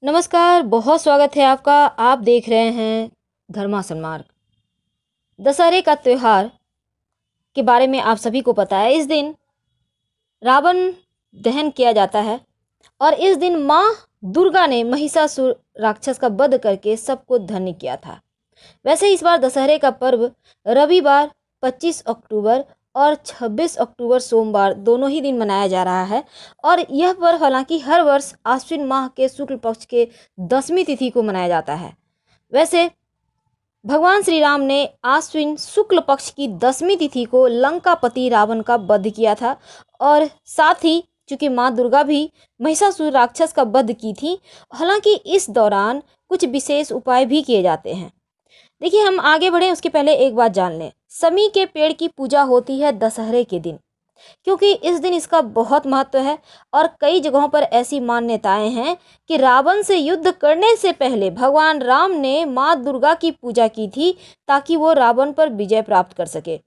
नमस्कार, बहुत स्वागत है आपका। आप देख रहे हैं धर्मा सन्मार्ग। दशहरे का त्यौहार के बारे में आप सभी को पता है। इस दिन रावण दहन किया जाता है और इस दिन माँ दुर्गा ने महिषासुर राक्षस का वध करके सबको धन्य किया था। वैसे इस बार दशहरे का पर्व रविवार 25 अक्टूबर और 26 अक्टूबर सोमवार दोनों ही दिन मनाया जा रहा है और यह पर्व हालांकि हर वर्ष आश्विन माह के शुक्ल पक्ष के 10वीं तिथि को मनाया जाता है। वैसे भगवान श्री राम ने आश्विन शुक्ल पक्ष की 10वीं तिथि को लंकापति रावण का वध किया था और साथ ही चूंकि माँ दुर्गा भी महिषासुर राक्षस का वध की थी। हालांकि इस दौरान कुछ विशेष उपाय भी किए जाते हैं। देखिए, हम आगे बढ़ें उसके पहले एक बात जान लें। समी के पेड़ की पूजा होती है दशहरे के दिन, क्योंकि इस दिन इसका बहुत महत्व है और कई जगहों पर ऐसी मान्यताएं हैं कि रावण से युद्ध करने से पहले भगवान राम ने माँ दुर्गा की पूजा की थी ताकि वो रावण पर विजय प्राप्त कर सके।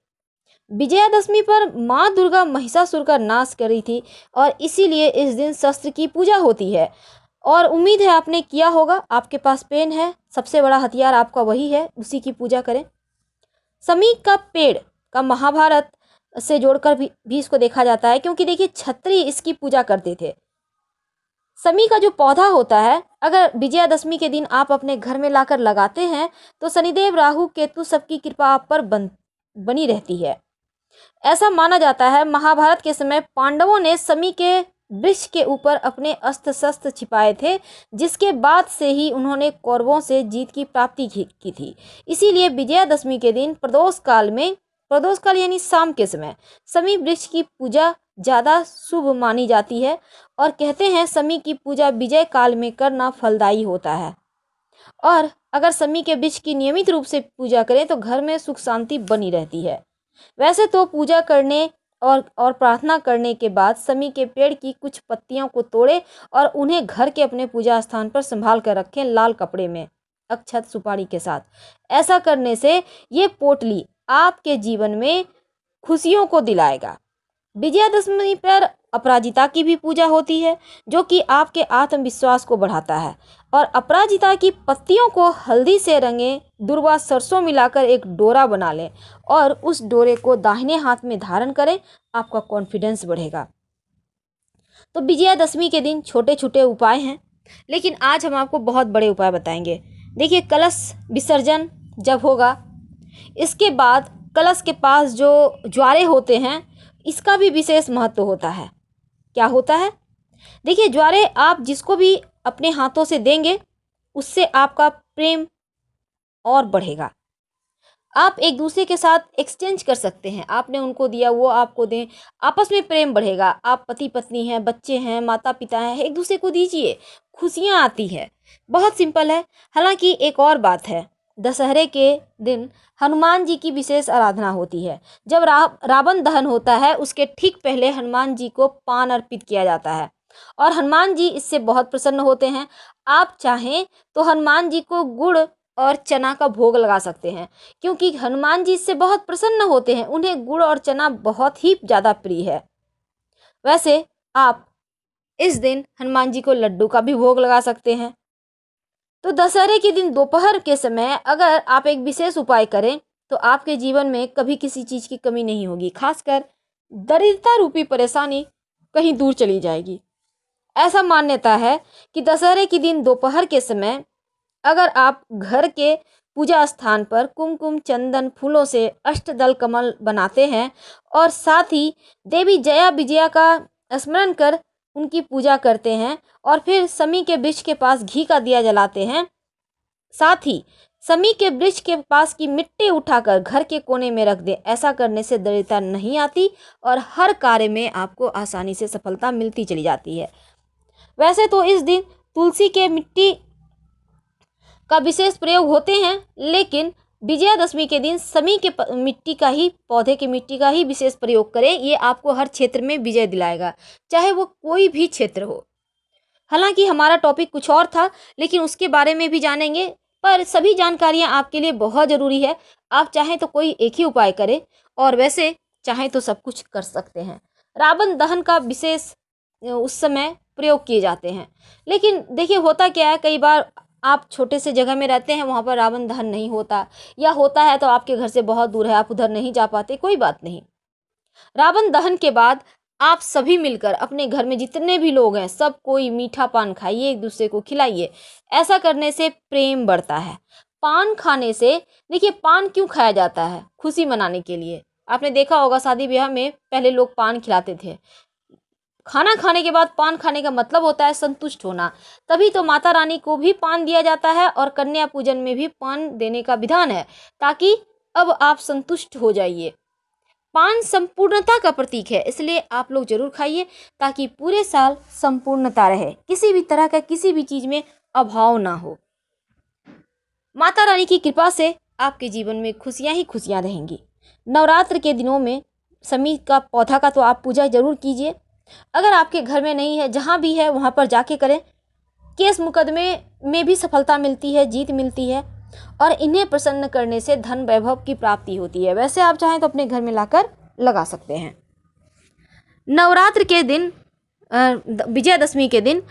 विजयादशमी पर माँ दुर्गा महिषासुर का नाश करी थी और इसीलिए इस दिन शस्त्र की पूजा होती है। और उम्मीद है आपने किया होगा, आपके पास पेन है, सबसे बड़ा हथियार आपका वही है, उसी की पूजा करें। समी का पेड़ का महाभारत से जोड़कर भी इसको देखा जाता है, क्योंकि देखिए क्षत्रिय इसकी पूजा करते थे। समी का जो पौधा होता है, अगर विजयादशमी के दिन आप अपने घर में लाकर लगाते हैं तो शनिदेव राहु केतु सबकी कृपा आप पर बनी रहती है। ऐसा माना जाता है महाभारत के समय पांडवों ने समी के वृक्ष के ऊपर अपने अस्त्र शस्त्र छिपाए थे, जिसके बाद से ही उन्होंने कौरवों से जीत की प्राप्ति की थी। इसीलिए विजयादशमी के दिन प्रदोष काल यानी शाम के समय समी वृक्ष की पूजा ज़्यादा शुभ मानी जाती है और कहते हैं समी की पूजा विजय काल में करना फलदायी होता है। और अगर समी के वृक्ष की नियमित रूप से पूजा करें तो घर में सुख शांति बनी रहती है। वैसे तो पूजा करने और प्रार्थना करने के बाद समी के पेड़ की कुछ पत्तियों को तोड़े और उन्हें घर के अपने पूजा स्थान पर संभाल कर रखें, लाल कपड़े में अक्षत सुपारी के साथ। ऐसा करने से ये पोटली आपके जीवन में खुशियों को दिलाएगा। विजयादशमी पर अपराजिता की भी पूजा होती है, जो कि आपके आत्मविश्वास को बढ़ाता है। और अपराजिता की पत्तियों को हल्दी से रंगें, दुर्वा सरसों मिलाकर एक डोरा बना लें और उस डोरे को दाहिने हाथ में धारण करें, आपका कॉन्फिडेंस बढ़ेगा। तो विजयादशमी के दिन छोटे छोटे उपाय हैं, लेकिन आज हम आपको बहुत बड़े उपाय बताएंगे। देखिए, कलश विसर्जन जब होगा, इसके बाद कलश के पास जो ज्वारे होते हैं, इसका भी विशेष महत्व होता है। क्या होता है? देखिए, ज्वारे आप जिसको भी अपने हाथों से देंगे उससे आपका प्रेम और बढ़ेगा। आप एक दूसरे के साथ एक्सचेंज कर सकते हैं, आपने उनको दिया वो आपको दें, आपस में प्रेम बढ़ेगा। आप पति पत्नी हैं, बच्चे हैं, माता पिता हैं, एक दूसरे को दीजिए, खुशियाँ आती है। बहुत सिंपल है। हालांकि एक और बात है, दशहरे के दिन हनुमान जी की विशेष आराधना होती है। जब रावण दहन होता है उसके ठीक पहले हनुमान जी को पान अर्पित किया जाता है और हनुमान जी इससे बहुत प्रसन्न होते हैं। आप चाहें तो हनुमान जी को गुड़ और चना का भोग लगा सकते हैं, क्योंकि हनुमान जी इससे बहुत प्रसन्न होते हैं, उन्हें गुड़ और चना बहुत ही ज़्यादा प्रिय है। वैसे आप इस दिन हनुमान जी को लड्डू का भी भोग लगा सकते हैं। तो दशहरे के दिन दोपहर के समय अगर आप एक विशेष उपाय करें तो आपके जीवन में कभी किसी चीज़ की कमी नहीं होगी, खासकर दरिद्रता रूपी परेशानी कहीं दूर चली जाएगी। ऐसा मान्यता है कि दशहरे के दिन दोपहर के समय अगर आप घर के पूजा स्थान पर कुमकुम चंदन फूलों से अष्टदल कमल बनाते हैं और साथ ही देवी जया विजया का स्मरण कर उनकी पूजा करते हैं और फिर समी के वृक्ष के पास घी का दिया जलाते हैं, साथ ही समी के वृक्ष के पास की मिट्टी उठाकर घर के कोने में रख दें। ऐसा करने से दरिद्रता नहीं आती और हर कार्य में आपको आसानी से सफलता मिलती चली जाती है। वैसे तो इस दिन तुलसी के मिट्टी का विशेष प्रयोग होते हैं, लेकिन विजयादशमी के दिन समी के मिट्टी का ही, पौधे की मिट्टी का ही विशेष प्रयोग करें। ये आपको हर क्षेत्र में विजय दिलाएगा, चाहे वो कोई भी क्षेत्र हो। हालांकि हमारा टॉपिक कुछ और था, लेकिन उसके बारे में भी जानेंगे, पर सभी जानकारियां आपके लिए बहुत ज़रूरी है। आप चाहें तो कोई एक ही उपाय करें और वैसे चाहें तो सब कुछ कर सकते हैं। रावण दहन का विशेष उस समय प्रयोग किए जाते हैं। लेकिन देखिए होता क्या है, कई बार आप छोटे से जगह में रहते हैं, वहाँ पर रावण दहन नहीं होता, या होता है तो आपके घर से बहुत दूर है, आप उधर नहीं जा पाते, कोई बात नहीं। रावण दहन के बाद आप सभी मिलकर अपने घर में जितने भी लोग हैं सब कोई मीठा पान खाइए, एक दूसरे को खिलाइए। ऐसा करने से प्रेम बढ़ता है। पान खाने से, देखिए पान क्यों खाया जाता है? खुशी मनाने के लिए। आपने देखा होगा शादी ब्याह में पहले लोग पान खिलाते थे। खाना खाने के बाद पान खाने का मतलब होता है संतुष्ट होना। तभी तो माता रानी को भी पान दिया जाता है और कन्या पूजन में भी पान देने का विधान है, ताकि अब आप संतुष्ट हो जाइए। पान संपूर्णता का प्रतीक है, इसलिए आप लोग जरूर खाइए, ताकि पूरे साल संपूर्णता रहे, किसी भी तरह का किसी भी चीज में अभाव ना हो। माता रानी की कृपा से आपके जीवन में खुशियां ही खुशियां रहेंगी। नवरात्र के दिनों में समी का पौधा का तो आप पूजा जरूर कीजिए। अगर आपके घर में नहीं है, जहाँ भी है वहाँ पर जाके करें। केस मुकदमे में भी सफलता मिलती है, जीत मिलती है, और इन्हें प्रसन्न करने से धन वैभव की प्राप्ति होती है। वैसे आप चाहें तो अपने घर में लाकर लगा सकते हैं। नवरात्र के दिन, विजयदशमी के दिन,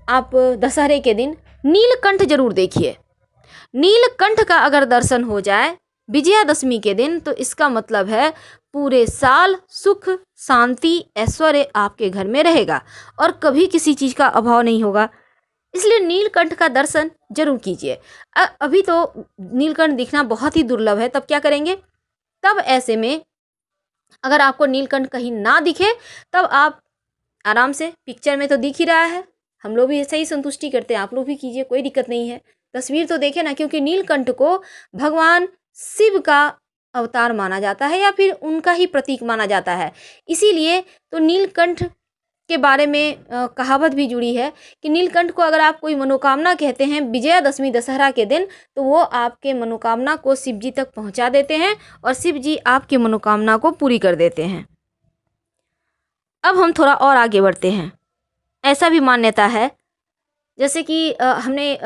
आप दशहरे के दिन नीलकंठ जरूर देखिए। नीलकंठ का अगर दर्शन हो जाए विजयादशमी के दिन, तो इसका मतलब है पूरे साल सुख शांति ऐश्वर्य आपके घर में रहेगा और कभी किसी चीज का अभाव नहीं होगा। इसलिए नीलकंठ का दर्शन जरूर कीजिए। अभी तो नीलकंठ दिखना बहुत ही दुर्लभ है, तब क्या करेंगे? तब ऐसे में अगर आपको नीलकंठ कहीं ना दिखे, तब आप आराम से, पिक्चर में तो दिख ही रहा है, हम लोग भी ऐसे ही संतुष्टि करते हैं, आप लोग भी कीजिए, कोई दिक्कत नहीं है। तस्वीर तो देखे ना, क्योंकि नीलकंठ को भगवान शिव का अवतार माना जाता है या फिर उनका ही प्रतीक माना जाता है। इसीलिए तो नीलकंठ के बारे में कहावत भी जुड़ी है कि नीलकंठ को अगर आप कोई मनोकामना कहते हैं विजयादशमी दशहरा के दिन, तो वो आपके मनोकामना को शिव जी तक पहुंचा देते हैं और शिव जी आपकी मनोकामना को पूरी कर देते हैं। अब हम थोड़ा और आगे बढ़ते हैं। ऐसा भी मान्यता है, जैसे कि हमने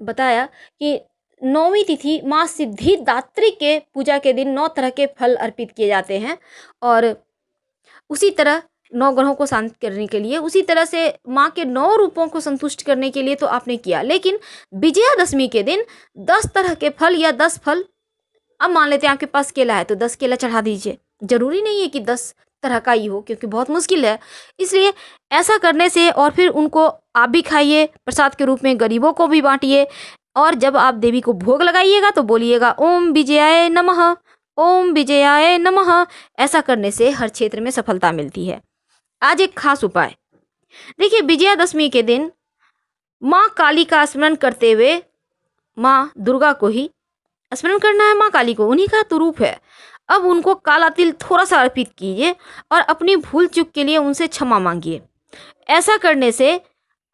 बताया कि नौवीं तिथि माँ सिद्धिदात्री के पूजा के दिन 9 तरह के फल अर्पित किए जाते हैं, और उसी तरह 9 ग्रहों को शांत करने के लिए, उसी तरह से माँ के 9 रूपों को संतुष्ट करने के लिए तो आपने किया। लेकिन विजयादशमी के दिन 10 तरह के फल या 10 फल, अब मान लेते हैं आपके पास केला है तो 10 केला चढ़ा दीजिए। जरूरी नहीं है कि 10 तरह का ही हो, क्योंकि बहुत मुश्किल है। इसलिए ऐसा करने से, और फिर उनको आप भी खाइए, प्रसाद के रूप में गरीबों को भी बांटिए, और जब आप देवी को भोग लगाइएगा तो बोलिएगा ओम विजयाय नमः, ओम विजयाय नमः। ऐसा करने से हर क्षेत्र में सफलता मिलती है। आज एक खास उपाय देखिए, विजयादशमी के दिन माँ काली का स्मरण करते हुए, माँ दुर्गा को ही स्मरण करना है, माँ काली को, उन्हीं का तो रूप है। अब उनको काला तिल थोड़ा सा अर्पित कीजिए और अपनी भूल चूक के लिए उनसे क्षमा मांगिए। ऐसा करने से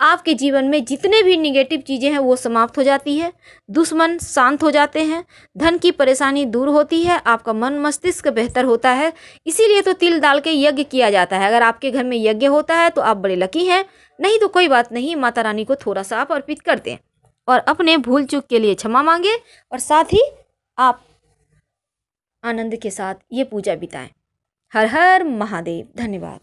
आपके जीवन में जितने भी निगेटिव चीज़ें हैं वो समाप्त हो जाती है, दुश्मन शांत हो जाते हैं, धन की परेशानी दूर होती है, आपका मन मस्तिष्क बेहतर होता है। इसीलिए तो तिल डाल के यज्ञ किया जाता है। अगर आपके घर में यज्ञ होता है तो आप बड़े लकी हैं, नहीं तो कोई बात नहीं, माता रानी को थोड़ा सा आप अर्पित कर दें और अपने भूल चूक के लिए क्षमा मांगे, और साथ ही आप आनंद के साथ ये पूजा बिताएं। हर हर महादेव। धन्यवाद।